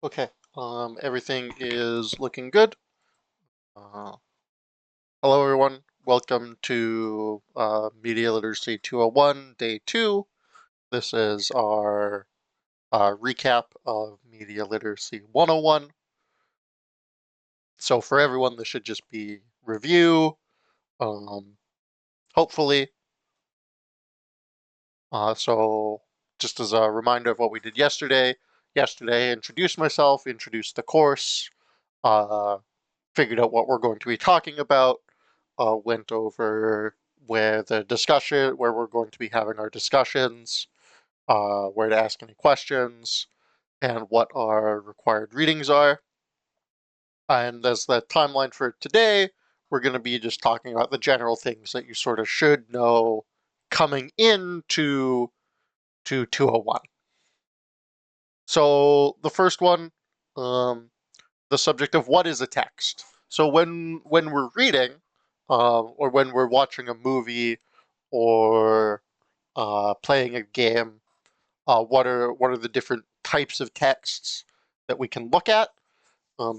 Okay, everything is looking good. Uh, Hello, everyone. Welcome to Media Literacy 201, Day 2. This is our recap of Media Literacy 101. So for everyone, this should just be review, hopefully. So just as a reminder of what we did yesterday, introduced myself, introduced the course, uh, figured out what we're going to be talking about, went over where we're going to be having our discussions, where to ask any questions, and what our required readings are. And as the timeline for today, we're going to be just talking about the general things that you sort of should know coming into 201. So the first one, the subject of what is a text. So when we're reading, or when we're watching a movie, or playing a game, what are the different types of texts that we can look at?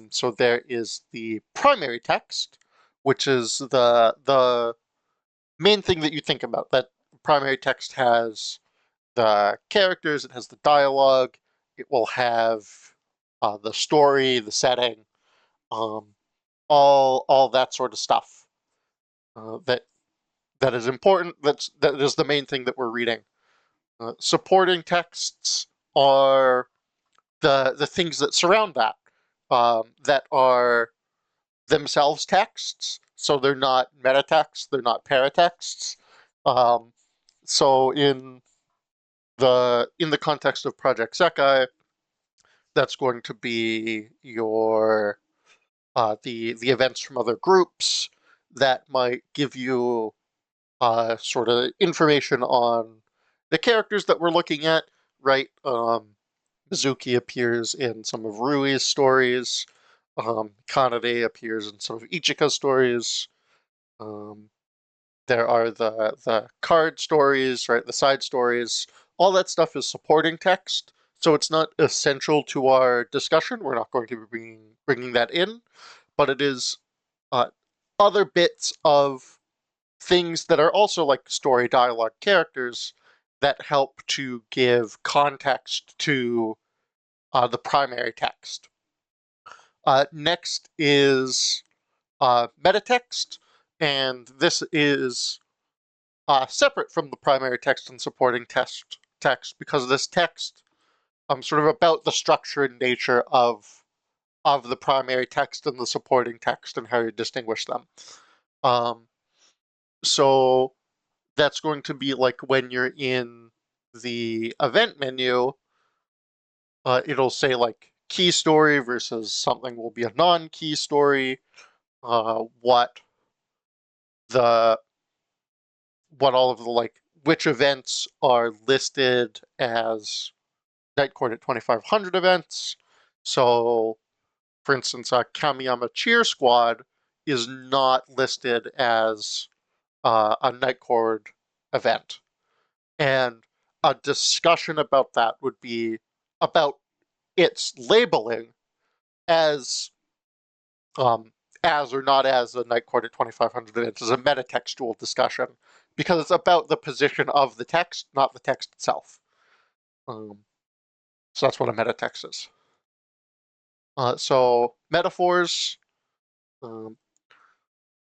So there is the primary text, which is the main thing that you think about. That primary text has the characters, it has the dialogue, it will have the story, the setting, um, all that sort of stuff. That is important. That is the main thing that we're reading. Supporting texts are the things that surround that, that are themselves texts. So they're not meta texts. They're not paratexts. Um, so in the context of Project Sekai, that's going to be your the events from other groups that might give you sort of information on the characters that we're looking at, right? Mizuki appears in some of Rui's stories. Kanade appears in some of Ichika's stories. Um, there are the card stories, right? The side stories. All that stuff is supporting text, so it's not essential to our discussion. We're not going to be bringing that in, but it is uh, other bits of things that are also like story dialogue characters that help to give context to the primary text. Next is metatext, and this is separate from the primary text and supporting text because this text sort of about the structure and nature of the primary text and the supporting text and how you distinguish them. Um, so that's going to be like when you're in the event menu, it'll say like key story versus something will be a non-key story. What the what all of the like which events are listed as Nightcord at 2500 events. So, for instance, Kamiyama Cheer Squad is not listed as a Nightcord event. And a discussion about that would be about its labeling as um, as or not as a Nightcord at 2500 events is a metatextual discussion because it's about the position of the text, not the text itself. Um, so that's what a metatext is. So metaphors, um,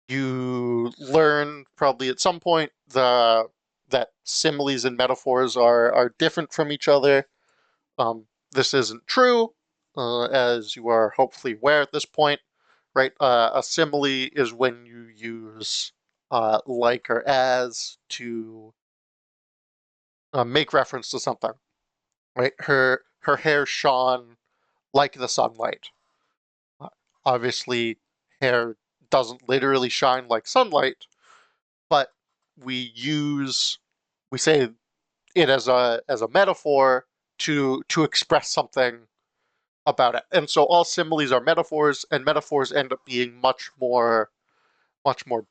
you learn probably at some point that similes and metaphors are different from each other. This isn't true, as you are hopefully aware at this point, right? A simile is when you use like or as to make reference to something, right? Her hair shone like the sunlight. Uh, Obviously, hair doesn't literally shine like sunlight, but we say it as a metaphor to express something about it. And so all similes are metaphors, and metaphors end up being much more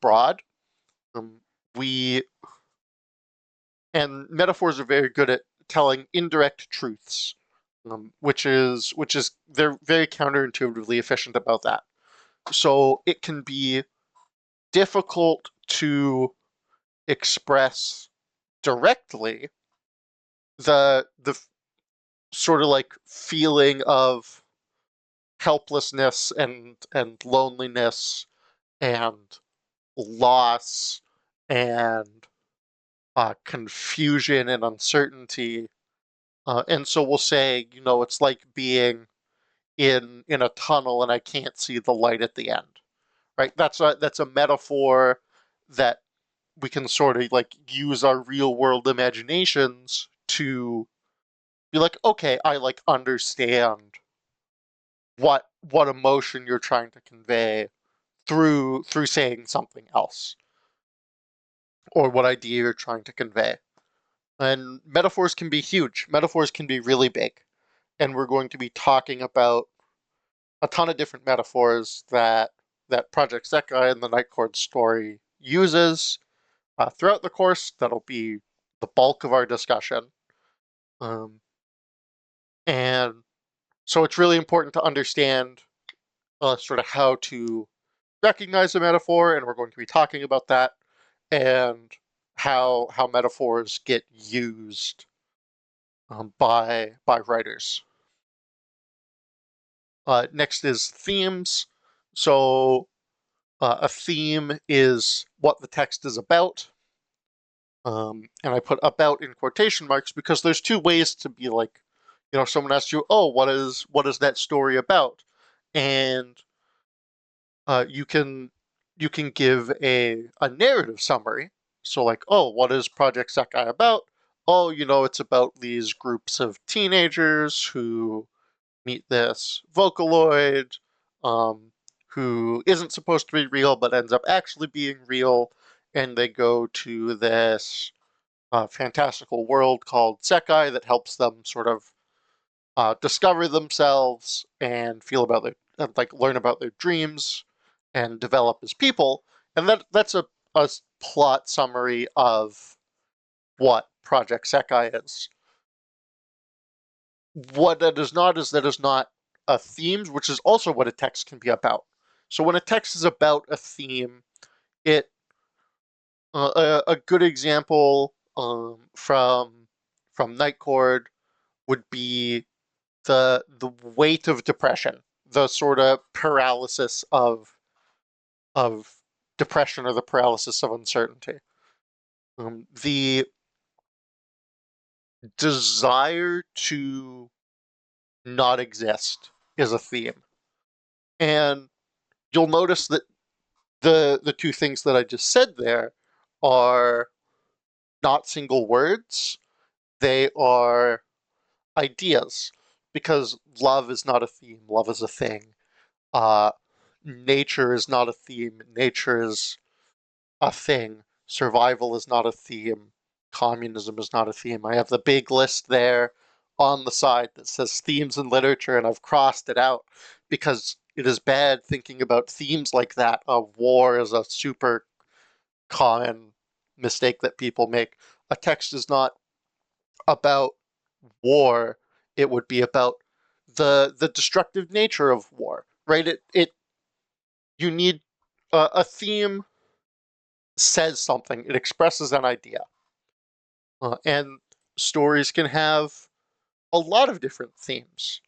broad. Um, we and metaphors are very good at telling indirect truths. which is they're very counterintuitively efficient about that. So it can be difficult to express directly the sort of like feeling of helplessness and loneliness and loss and confusion and uncertainty. And so we'll say, it's like being in a tunnel and I can't see the light at the end, right? That's a metaphor that we can sort of like use our real world imaginations to be like, okay, I like understand what emotion you're trying to convey through saying something else, or what idea you're trying to convey. And metaphors can be huge. Metaphors can be really big. And we're going to be talking about a ton of different metaphors that Project Sekai and the Nightcord story uses throughout the course. That'll be the bulk of our discussion. Um, and so it's really important to understand sort of how to recognize a metaphor, and we're going to be talking about that, and how metaphors get used by writers. Next is themes. So a theme is what the text is about. And I put about in quotation marks because there's two ways to be like, someone asks you, oh, what is that story about? And you can give a narrative summary. So like, oh, what is Project Sekai about? Oh, it's about these groups of teenagers who meet this Vocaloid, um, who isn't supposed to be real but ends up actually being real, and they go to this fantastical world called Sekai that helps them sort of discover themselves and feel about like learn about their dreams and develop as people. And that's a plot summary of what Project Sekai is. What that is not is that is not a theme, which is also what a text can be about. So when a text is about a theme, it a good example from Nightcord would be the weight of depression, the sort of paralysis of depression or the paralysis of uncertainty. The desire to not exist is a theme. And you'll notice that the two things that I just said there are not single words, they are ideas. Because love is not a theme, love is a thing. Uh, Nature is not a theme, nature is a thing. Survival is not a theme. Communism is not a theme. I have the big list there on the side that says themes in literature, and I've crossed it out because it is bad thinking about themes like that. War is a super common mistake that people make. A text is not about war, it would be about the destructive nature of war, right? It you need a theme says something, it expresses an idea. And stories can have a lot of different themes.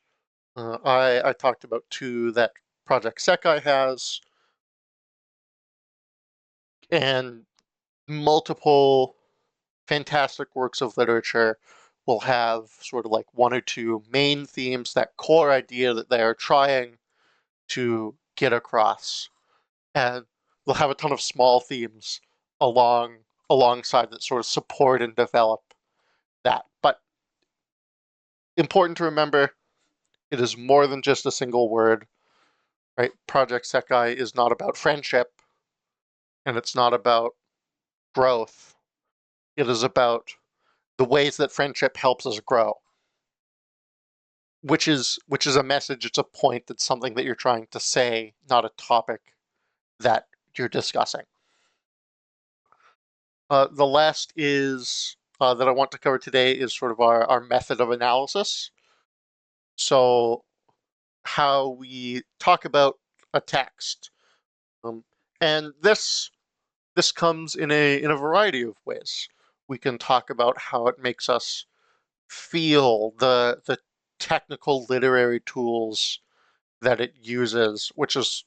I talked about two that Project Sekai has, and multiple fantastic works of literature will have sort of like one or two main themes, that core idea that they are trying to get across. And they'll have a ton of small themes alongside that sort of support and develop that. But important to remember, it is more than just a single word, right? Project Sekai is not about friendship, and it's not about growth. It is about the ways that friendship helps us grow, which is a message. It's a point. It's something that you're trying to say, not a topic that you're discussing. The last is that I want to cover today is sort of our method of analysis. So how we talk about a text, um, and this comes in a variety of ways. We can talk about how it makes us feel, the technical literary tools that it uses, which is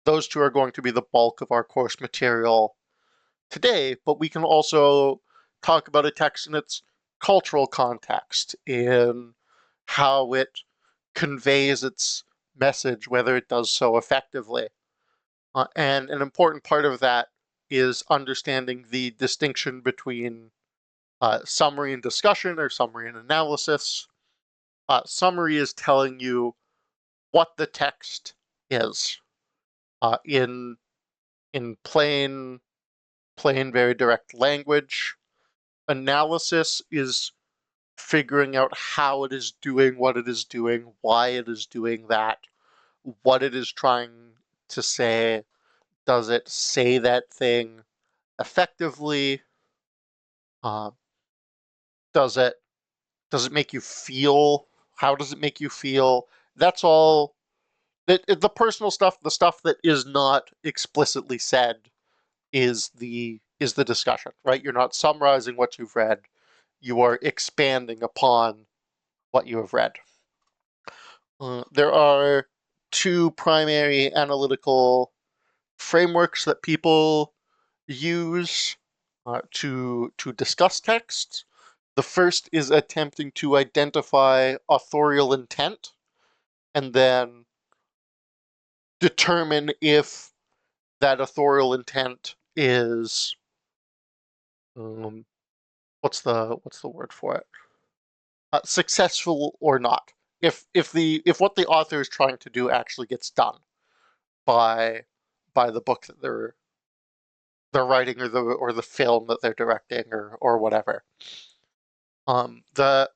those two are going to be the bulk of our course material today, but we can also talk about a text in its cultural context, in how it conveys its message, whether it does so effectively. And an important part of that is understanding the distinction between summary and discussion, or summary and analysis. Summary is telling you what the text is in plain, very direct language. Analysis is figuring out how it is doing what it is doing, why it is doing that, what it is trying to say. Does it say that thing effectively? Uh, does it make you feel? How does it make you feel? That's all. The personal stuff, the stuff that is not explicitly said, is the discussion, right? You're not summarizing what you've read. You are expanding upon what you have read. There are two primary analytical frameworks that people use to discuss texts. The first is attempting to identify authorial intent, and then determine if that authorial intent is um, what's the word for it? Successful or not. If what the author is trying to do actually gets done by the book that they're writing, or the film that they're directing, or whatever. The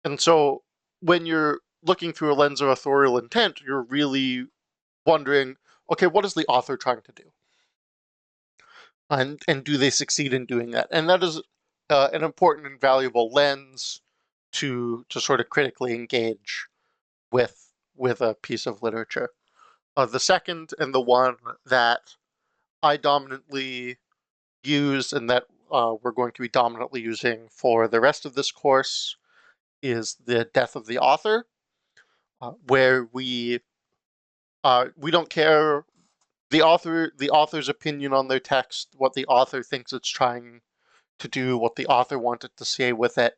And so when you're looking through a lens of authorial intent, you're really wondering, okay, what is the author trying to do? And do they succeed in doing that? And that is an important and valuable lens to sort of critically engage with a piece of literature. The second, and the one that I dominantly use, and that we're going to be dominantly using for the rest of this course, is the death of the author, where we don't care the author's opinion on their text, what the author thinks it's trying to do, what the author wanted to say with it,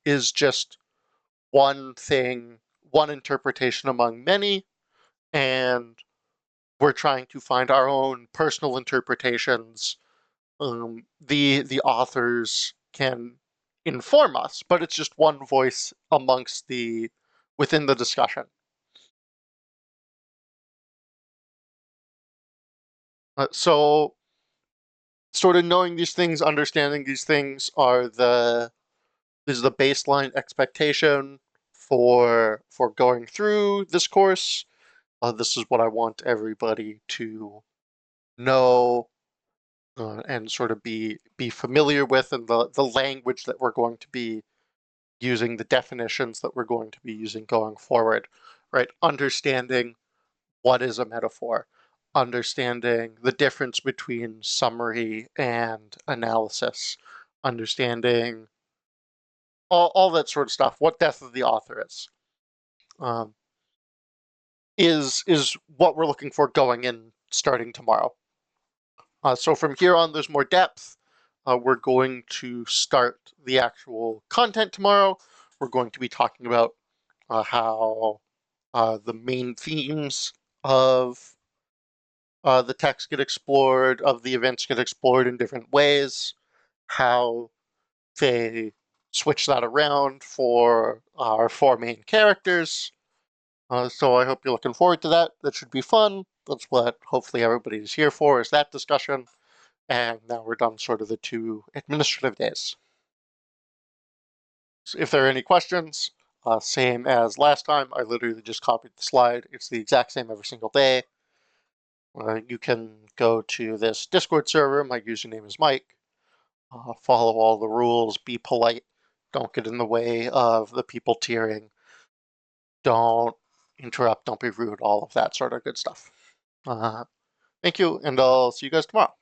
is just one thing, one interpretation among many, and we're trying to find our own personal interpretations. The authors can inform us, but it's just one voice amongst within the discussion. So, sort of knowing these things, understanding these things is the baseline expectation for going through this course. This is what I want everybody to know, and sort of be familiar with, and the language that we're going to be using, the definitions that we're going to be using going forward, right? Understanding what is a metaphor, understanding the difference between summary and analysis, understanding all that sort of stuff, what death of the author um, is what we're looking for going in starting tomorrow. So from here on, there's more depth. We're going to start the actual content tomorrow. We're going to be talking about how the main themes of the text get explored, of the events get explored in different ways, how they switch that around for our four main characters. So I hope you're looking forward to that. That should be fun. That's what hopefully everybody's here for, is that discussion. And now we're done sort of the 2 administrative days. So if there are any questions, same as last time, I literally just copied the slide. It's the exact same every single day. You can go to this Discord server. My username is Mike. Follow all the rules, be polite, don't get in the way of the people tiering. don't interrupt, don't be rude, all of that sort of good stuff. Thank you, and I'll see you guys tomorrow.